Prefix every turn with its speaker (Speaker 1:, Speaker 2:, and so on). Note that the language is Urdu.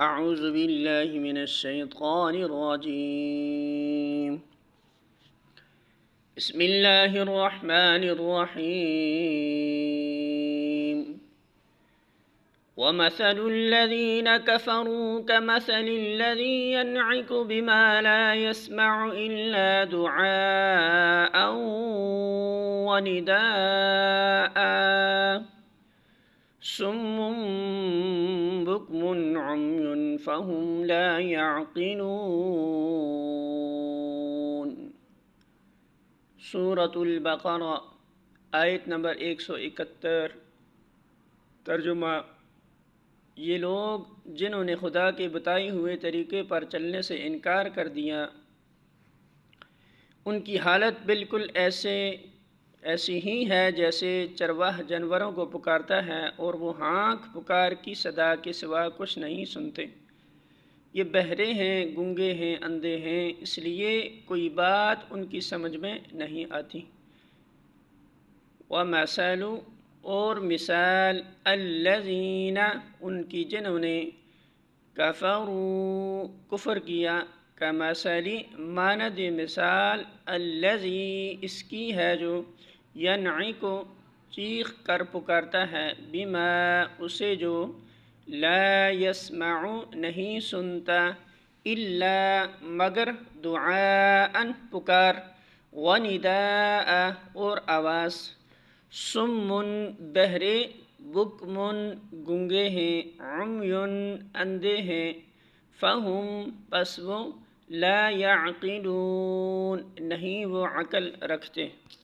Speaker 1: اعوذ باللہ من الشیطان الرجیم بسم اللہ الرحمن الرحیم ومثل الذین كفروا كمثل الذی ينعق بما لا يسمع الا دعاء ونداء صم بكم عمي فهم لا يعقلون۔ سورۃ البقرہ آیت نمبر 171۔ ترجمہ: یہ لوگ جنہوں نے خدا کے بتائے ہوئے طریقے پر چلنے سے انکار کر دیا، ان کی حالت بالکل ایسی ہی ہے جیسے چرواہ جانوروں کو پکارتا ہے اور وہ ہانک پکار کی صدا کے سوا کچھ نہیں سنتے۔ یہ بہرے ہیں، گونگے ہیں، اندھے ہیں، اس لیے کوئی بات ان کی سمجھ میں نہیں آتی۔ وَمَثَلُ اور مثال الَّذِينَ ان کی جنہوں نے کفروا کفر کیا، کمثل مانند مثال الذی اس کی ہے جو ینعق چیخ کر پکارتا ہے، بما اسے جو لا یسمع نہیں سنتا، الا مگر دعاء پکار، ونداء اور آواز، صم بہرے، بکم گونگے ہیں، عمی اندھے ہیں، فہم پس وہ لا یعقلون نہیں وہ عقل رکھتے۔